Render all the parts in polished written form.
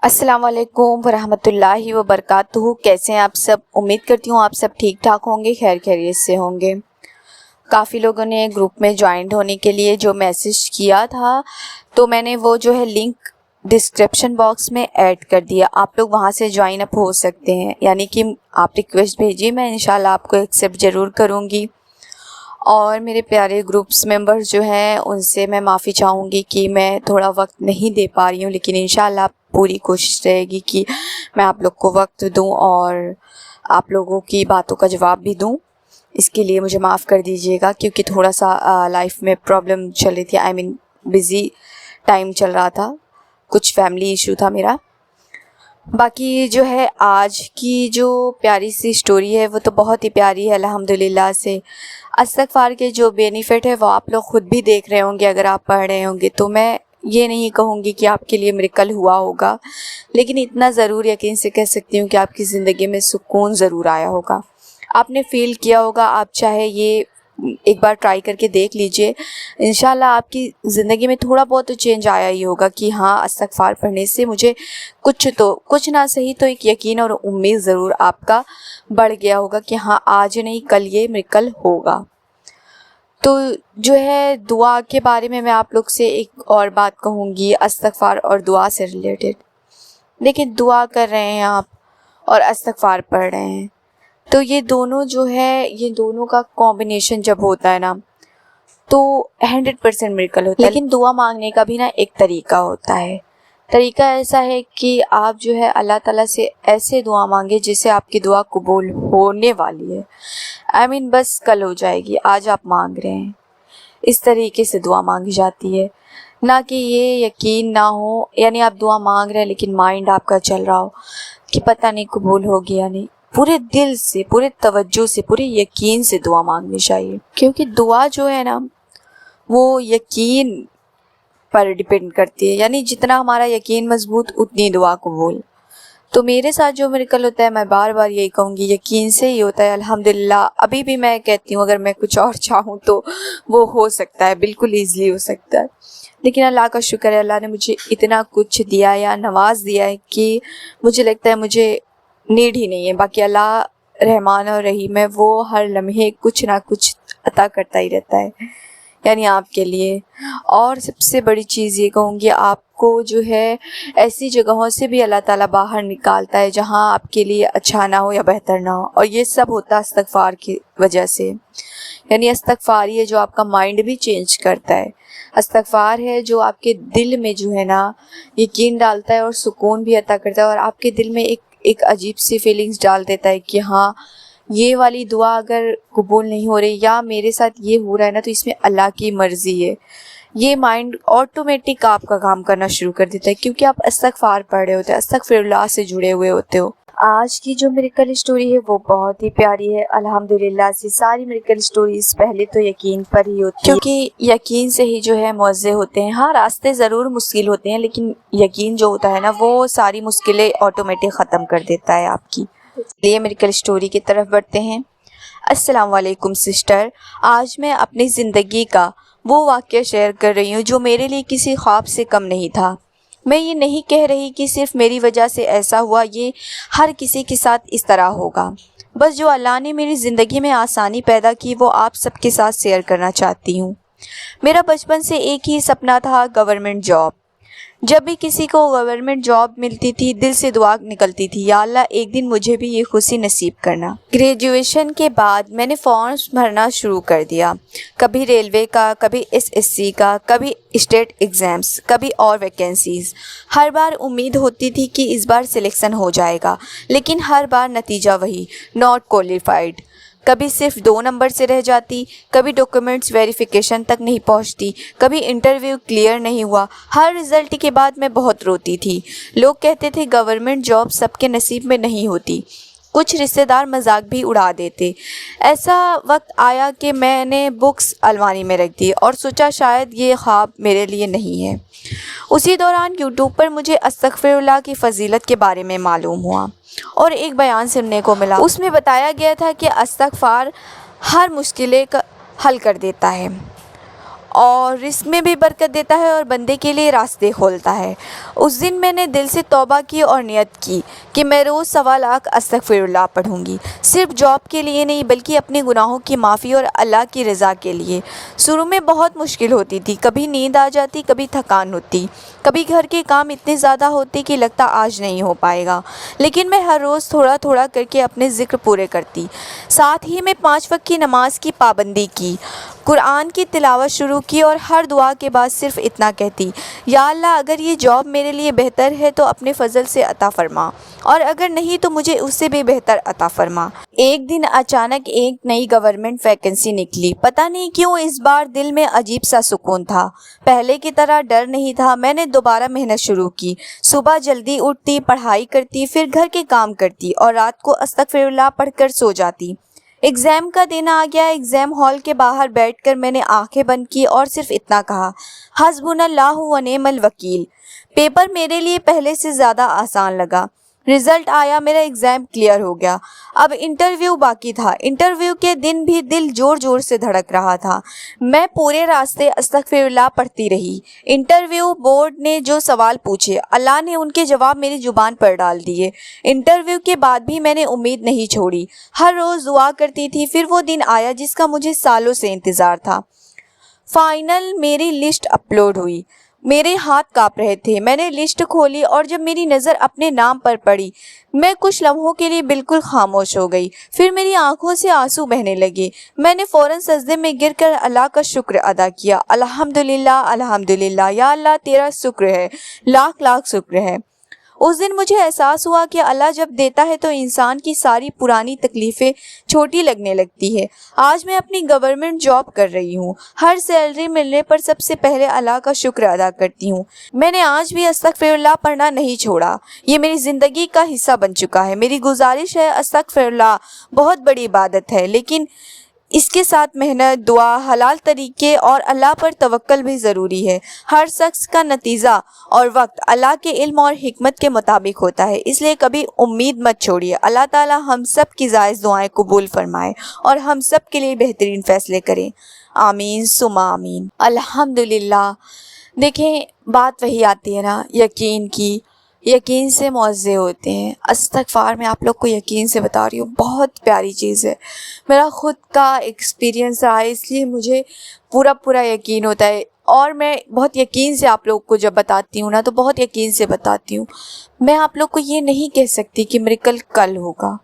अस्सलाम वालेकुम वरहमतुल्लाहि वबरकातुहू। कैसे हैं आप सब? उम्मीद करती हूँ आप सब ठीक ठाक होंगे, खैर खैरियत से होंगे। काफ़ी लोगों ने ग्रुप में ज्वाइंट होने के लिए जो मैसेज किया था, तो मैंने वो जो है लिंक डिस्क्रिप्शन बॉक्स में ऐड कर दिया। आप लोग वहाँ से ज्वाइन अप हो सकते हैं, यानी कि आप रिक्वेस्ट भेजिए, मैं इंशाल्लाह आपको एक्सेप्ट ज़रूर करूँगी। और मेरे प्यारे ग्रुप्स मेंबर्स जो हैं उनसे मैं माफ़ी चाहूँगी कि मैं थोड़ा वक्त नहीं दे पा रही हूँ, लेकिन इंशाल्लाह पूरी कोशिश रहेगी कि मैं आप लोग को वक्त दूँ और आप लोगों की बातों का जवाब भी दूँ। इसके लिए मुझे माफ़ कर दीजिएगा, क्योंकि थोड़ा सा लाइफ में प्रॉब्लम चल रही थी। बिज़ी टाइम चल रहा था, कुछ फैमिली इशू था मेरा। बाकी जो है आज की जो प्यारी सी स्टोरी है वो तो बहुत ही प्यारी है अल्हम्दुलिल्लाह से। इस्तग़फ़ार के जो बेनिफिट है वो आप लोग ख़ुद भी देख रहे होंगे, अगर आप पढ़ रहे होंगे तो मैं ये नहीं कहूँगी कि आपके लिए मिरेकल हुआ होगा, लेकिन इतना ज़रूर यकीन से कह सकती हूँ कि आपकी ज़िंदगी में सुकून ज़रूर आया होगा। आपने फ़ील किया होगा, आप चाहे ये एक बार ट्राई करके देख लीजिए, इंशाल्लाह आपकी ज़िंदगी में थोड़ा बहुत तो चेंज आया ही होगा कि हाँ, इस्तग़फ़ार पढ़ने से मुझे कुछ ना सही तो एक यकीन और उम्मीद ज़रूर आपका बढ़ गया होगा कि हाँ, आज नहीं कल ये मिरेकल होगा। तो जो है दुआ के बारे में मैं आप लोग से एक और बात कहूँगी, इस्तग़फ़ार और दुआ से रिलेटेड। देखिए, दुआ कर रहे हैं आप और इस्तग़फ़ार पढ़ रहे हैं, तो ये दोनों जो है, ये दोनों का कॉम्बिनेशन जब होता है ना, तो 100% मिरेकल होता है। लेकिन दुआ मांगने का भी ना एक तरीका होता है। तरीका ऐसा है कि आप जो है अल्लाह ताला से ऐसे दुआ मांगे जिससे आपकी दुआ कबूल होने वाली है। बस कल हो जाएगी, आज आप मांग रहे हैं, इस तरीके से दुआ मांगी जाती है। ना कि ये यकीन ना हो, यानी आप दुआ मांग रहे हैं लेकिन माइंड आपका चल रहा हो कि पता नहीं कबूल होगी या नहीं। पूरे दिल से, पूरे तवज्जो से, पूरे यकीन से दुआ मांगनी चाहिए, क्योंकि दुआ जो है ना वो यकीन पर डिपेंड करती है। यानी जितना हमारा यकीन मजबूत उतनी दुआ कबूल। तो मेरे साथ जो मिरेकल होता है, मैं बार बार यही कहूँगी, यकीन से ही होता है अल्हम्दुलिल्लाह। अभी भी मैं कहती हूँ अगर मैं कुछ और चाहूँ तो वो हो सकता है, बिल्कुल ईज़िली हो सकता है। लेकिन अल्लाह का शुक्र है, अल्लाह ने मुझे इतना कुछ दिया या नवाज दिया है कि मुझे लगता है मुझे नीड ही नहीं है। बाकी अल्लाह रहमान और रहीम है, वो हर लम्हे कुछ ना कुछ अता करता ही रहता है, यानी आपके लिए। और सबसे बड़ी चीज़ ये कहूँगी, आपको जो है ऐसी जगहों से भी अल्लाह ताला बाहर निकालता है जहाँ आपके लिए अच्छा ना हो या बेहतर ना हो, और ये सब होता है इस्तग़फ़ार की वजह से। यानी इस्तग़फ़ार ही है जो आपका माइंड भी चेंज करता है। इस्तग़फ़ार है जो आपके दिल में जो है ना यकीन डालता है और सुकून भी अता करता है, और आपके दिल में एक अजीब सी फीलिंग्स डाल देता है कि हाँ, ये वाली दुआ अगर कबूल नहीं हो रही या मेरे साथ ये हो रहा है ना, तो इसमें अल्लाह की मर्ज़ी है। ये माइंड ऑटोमेटिक आपका काम करना शुरू कर देता है, क्योंकि आप इस्तग़फ़ार पढ़ रहे होते हैं, अस्तग़फ़िरुल्लाह से जुड़े हुए होते हो। आज की जो मिरेकल स्टोरी है वो बहुत ही प्यारी है अल्हम्दुलिल्लाह से। सारी मिरेकल स्टोरीज़ पहले तो यकीन पर ही होती है, क्योंकि यकीन से ही जो है मौज़े होते हैं। हाँ, रास्ते ज़रूर मुश्किल होते हैं, लेकिन यकीन जो होता है ना वो सारी मुश्किलें ऑटोमेटिक ख़त्म कर देता है आपकी। लिए मिरेकल स्टोरी की तरफ बढ़ते हैं। अस्सलाम वालेकुम सिस्टर, आज मैं अपनी ज़िंदगी का वो वाक़या शेयर कर रही हूँ जो मेरे लिए किसी ख्वाब से कम नहीं था। मैं ये नहीं कह रही कि सिर्फ़ मेरी वजह से ऐसा हुआ, ये हर किसी के साथ इस तरह होगा। बस जो अल्लाह ने मेरी ज़िंदगी में आसानी पैदा की वो आप सबके साथ शेयर करना चाहती हूँ। मेरा बचपन से एक ही सपना था, गवर्नमेंट जॉब। जब भी किसी को गवर्नमेंट जॉब मिलती थी, दिल से दुआ निकलती थी, या अल्लाह एक दिन मुझे भी ये खुशी नसीब करना। ग्रेजुएशन के बाद मैंने फॉर्म्स भरना शुरू कर दिया, कभी रेलवे का, कभी एसएससी का, कभी स्टेट एग्ज़ाम्स, कभी और वैकेंसीज़। हर बार उम्मीद होती थी कि इस बार सिलेक्शन हो जाएगा, लेकिन हर बार नतीजा वही, नॉट क्वालिफाइड। कभी सिर्फ 2 नंबर से रह जाती, कभी डॉक्यूमेंट्स वेरिफिकेशन तक नहीं पहुंचती, कभी इंटरव्यू क्लियर नहीं हुआ। हर रिज़ल्ट के बाद मैं बहुत रोती थी। लोग कहते थे गवर्नमेंट जॉब सबके नसीब में नहीं होती, कुछ रिश्तेदार मजाक भी उड़ा देते। ऐसा वक्त आया कि मैंने बुक्स अलमारी में रख दी और सोचा शायद ये ख्वाब मेरे लिए नहीं है। उसी दौरान यूट्यूब पर मुझे अस्तग़फ़िरुल्लाह की फ़जीलत के बारे में मालूम हुआ और एक बयान सुनने को मिला। उसमें बताया गया था कि इस्तग़फ़ार हर मुश्किलें का हल कर देता है और रिस्क में भी बरकत देता है और बंदे के लिए रास्ते खोलता है। उस दिन मैंने दिल से तौबा की और नियत की कि मैं रोज़ 1.25 लाख अस्तगफिरुल्लाह पढ़ूंगी, सिर्फ जॉब के लिए नहीं बल्कि अपने गुनाहों की माफ़ी और अल्लाह की रज़ा के लिए। शुरू में बहुत मुश्किल होती थी, कभी नींद आ जाती, कभी थकान होती, कभी घर के काम इतने ज़्यादा होते कि लगता आज नहीं हो पाएगा, लेकिन मैं हर रोज़ थोड़ा थोड़ा करके अपने ज़िक्र पूरे करती। साथ ही मैं 5 वक्त की नमाज की पाबंदी की, कुरान की तिलावत शुरू की और हर दुआ के बाद सिर्फ इतना कहती, या अल्लाह अगर ये जॉब मेरे लिए बेहतर है तो अपने फ़ज़ल से अता फ़रमा, और अगर नहीं तो मुझे उससे भी बेहतर अता फ़रमा। एक दिन अचानक एक नई गवर्नमेंट वैकेंसी निकली। पता नहीं क्यों इस बार दिल में अजीब सा सुकून था। पहले की तरह डर नहीं था। मैंने दोबारा मेहनत शुरू की। सुबह जल्दी उठती, पढ़ाई करती, फिर घर के काम करती और रात को अस्तगफिरुल्लाह पढ़कर सो जाती। एग्ज़ाम का दिन आ गया। एग्ज़ाम हॉल के बाहर बैठकर मैंने आंखें बंद की और सिर्फ इतना कहा, हस्बुनल्लाहु व निअमल वकील। पेपर मेरे लिए पहले से ज़्यादा आसान लगा। रिज़ल्ट आया, मेरा एग्ज़ाम क्लियर हो गया। अब इंटरव्यू बाकी था। इंटरव्यू के दिन भी दिल ज़ोर ज़ोर से धड़क रहा था। मैं पूरे रास्ते अस्तगफिरुल्लाह पढ़ती रही। इंटरव्यू बोर्ड ने जो सवाल पूछे, अल्लाह ने उनके जवाब मेरी ज़ुबान पर डाल दिए। इंटरव्यू के बाद भी मैंने उम्मीद नहीं छोड़ी। हर रोज़ दुआ करती थी। फिर वो दिन आया जिसका मुझे सालों से इंतज़ार था। फाइनल मेरी लिस्ट अपलोड हुई। मेरे हाथ काँप रहे थे। मैंने लिस्ट खोली और जब मेरी नज़र अपने नाम पर पड़ी, मैं कुछ लम्हों के लिए बिल्कुल खामोश हो गई। फिर मेरी आंखों से आंसू बहने लगे। मैंने फ़ौरन सजदे में गिरकर अल्लाह का शुक्र अदा किया। अल्हम्दुलिल्लाह, अल्हम्दुलिल्लाह, या अल्लाह तेरा शुक्र है, लाख लाख शुक्र है। उस दिन मुझे एहसास हुआ कि अल्लाह जब देता है तो इंसान की सारी पुरानी तकलीफ़ें छोटी लगने लगती है। आज मैं अपनी गवर्नमेंट जॉब कर रही हूँ। हर सैलरी मिलने पर सबसे पहले अल्लाह का शुक्र अदा करती हूँ। मैंने आज भी अस्तगफिरुल्लाह पढ़ना नहीं छोड़ा। ये मेरी ज़िंदगी का हिस्सा बन चुका है। मेरी गुजारिश है, अस्तगफिरुल्लाह बहुत बड़ी इबादत है, लेकिन इसके साथ मेहनत, दुआ, हलाल तरीके और अल्लाह पर तवक्कल भी ज़रूरी है। हर शख्स का नतीजा और वक्त अल्लाह के इल्म और हिकमत के मुताबिक होता है, इसलिए कभी उम्मीद मत छोड़िए। अल्लाह ताला हम सब की जायज़ दुआएं कबूल फरमाए और हम सब के लिए बेहतरीन फ़ैसले करें। आमीन सुमा आमीन। अल्हम्दुलिल्लाह। देखें, बात वही आती है ना, यकीन की। यकीन से मुअज़्ज़े होते हैं। इस्तग़फ़ार मैं आप लोग को यकीन से बता रही हूँ, बहुत प्यारी चीज़ है। मेरा ख़ुद का एक्सपीरियंस रहा है, इसलिए मुझे पूरा यकीन होता है और मैं बहुत यकीन से आप लोग को जब बताती हूँ ना, तो बहुत यकीन से बताती हूँ। मैं आप लोग को ये नहीं कह सकती कि मिरेकल कल होगा,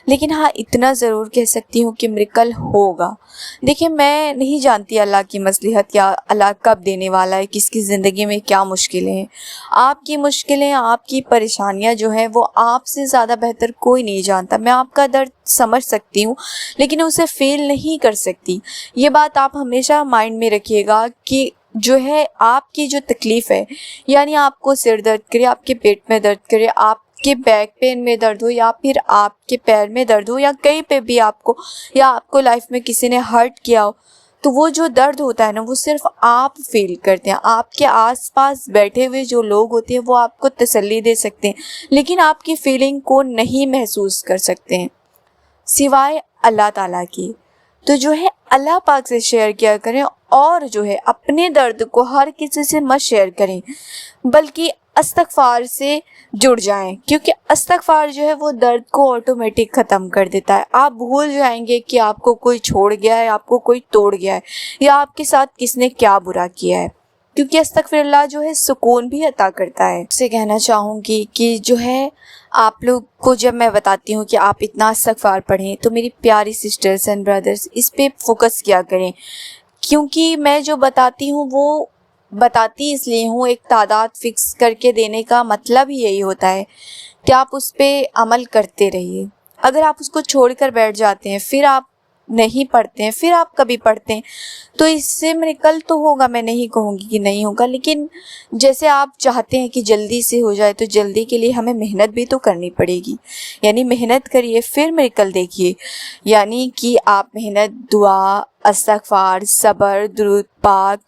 लेकिन हाँ इतना ज़रूर कह सकती हूँ कि मिरेकल होगा। देखिए, मैं नहीं जानती अल्लाह की मसलिहत या अल्लाह कब देने वाला है, किसकी ज़िंदगी में क्या मुश्किलें हैं। आपकी मुश्किलें, आपकी परेशानियाँ जो हैं वो आपसे ज़्यादा बेहतर कोई नहीं जानता। मैं आपका दर्द समझ सकती हूँ लेकिन उसे फ़ील नहीं कर सकती। ये बात आप हमेशा माइंड में रखिएगा कि जो है आपकी जो तकलीफ़ है, यानी आपको सिर दर्द करे, आपके पेट में दर्द करे, आपके बैक पेन में दर्द हो या फिर आपके पैर में दर्द हो या कहीं पे भी आपको या आपको लाइफ में किसी ने हर्ट किया हो, तो वो जो दर्द होता है ना, वो सिर्फ आप फील करते हैं। आपके आसपास बैठे हुए जो लोग होते हैं वो आपको तसल्ली दे सकते हैं, लेकिन आपकी फीलिंग को नहीं महसूस कर सकते हैं सिवाय अल्लाह ताला की। तो जो है अल्लाह पाक से शेयर किया करें और जो है अपने दर्द को हर किसी से मत शेयर करें, बल्कि इस्तग़फ़ार से जुड़ जाएं, क्योंकि इस्तग़फ़ार जो है वो दर्द को ऑटोमेटिक ख़त्म कर देता है। आप भूल जाएंगे कि आपको कोई छोड़ गया है, आपको कोई तोड़ गया है या आपके साथ किसने क्या बुरा किया है, क्योंकि अस्तगफिरुल्लाह जो है सुकून भी अता करता है। उससे कहना चाहूँगी कि जो है आप लोग को जब मैं बताती हूँ कि आप इतना इस्तगफार पढ़ें, तो मेरी प्यारी सिस्टर्स एंड ब्रदर्स इस पे फोकस किया करें, क्योंकि मैं जो बताती हूँ वो बताती इसलिए हूँ, एक तादाद फ़िक्स करके देने का मतलब ही यही होता है कि आप उस पर अमल करते रहिए। अगर आप उसको छोड़कर बैठ जाते हैं, फिर आप नहीं पढ़ते हैं, फिर आप कभी पढ़ते हैं, तो इससे मिरेकल तो होगा, मैं नहीं कहूँगी कि नहीं होगा, लेकिन जैसे आप चाहते हैं कि जल्दी से हो जाए, तो जल्दी के लिए हमें मेहनत भी तो करनी पड़ेगी। यानी मेहनत करिए फिर मिरेकल देखिए, यानी कि आप मेहनत, दुआ, इस्तग़फ़ार, सब्र, दुरूद पाक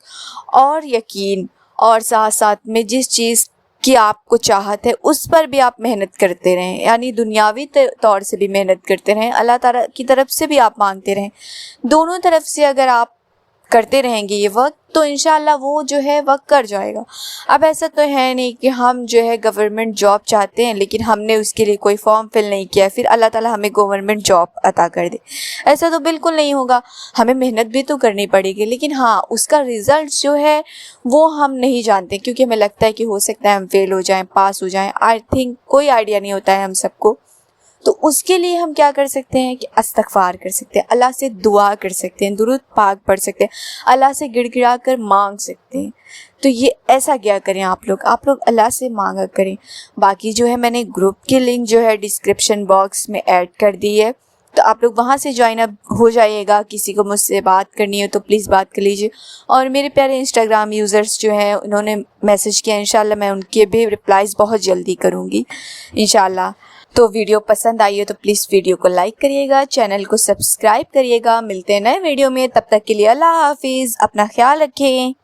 और यकीन, और साथ साथ में जिस चीज़ कि आपको चाहत है उस पर भी आप मेहनत करते रहें, यानी दुनियावी तौर से भी मेहनत करते रहें, अल्लाह ताला की तरफ से भी आप मांगते रहें। दोनों तरफ से अगर आप करते रहेंगे ये वर्क तो इंशाल्लाह वो जो है वर्क कर जाएगा। अब ऐसा तो है नहीं कि हम जो है गवर्नमेंट जॉब चाहते हैं लेकिन हमने उसके लिए कोई फॉर्म फिल नहीं किया फिर अल्लाह ताला हमें गवर्नमेंट जॉब अता कर दे, ऐसा तो बिल्कुल नहीं होगा। हमें मेहनत भी तो करनी पड़ेगी लेकिन हाँ उसका रिज़ल्ट जो है वो हम नहीं जानते, क्योंकि हमें लगता है कि हो सकता है हम फेल हो जाएं, पास हो जाएं, आई थिंक कोई आइडिया नहीं होता है हम सबको। तो उसके लिए हम क्या कर सकते हैं कि इस्तग़फ़ार कर सकते हैं, अल्लाह से दुआ कर सकते हैं, दुरूद पाक पढ़ सकते हैं, अल्लाह से गिड़गिड़ा कर मांग सकते हैं। तो ये ऐसा क्या करें आप लोग अल्लाह से मांगा करें। बाकी जो है मैंने ग्रुप की लिंक जो है डिस्क्रिप्शन बॉक्स में ऐड कर दी है, तो आप लोग वहाँ से ज्वाइन अप हो जाइएगा। किसी को मुझसे बात करनी हो तो प्लीज़ बात कर लीजिए। और मेरे प्यारे इंस्टाग्राम यूज़र्स जो हैं उन्होंने मैसेज किया, इंशाल्लाह मैं उनके भी रिप्लाईज़ बहुत जल्दी करूँगी इंशाल्लाह। तो वीडियो पसंद आई हो तो प्लीज़ वीडियो को लाइक करिएगा, चैनल को सब्सक्राइब करिएगा। मिलते हैं नए वीडियो में, तब तक के लिए अल्लाह हाफिज़, अपना ख्याल रखें।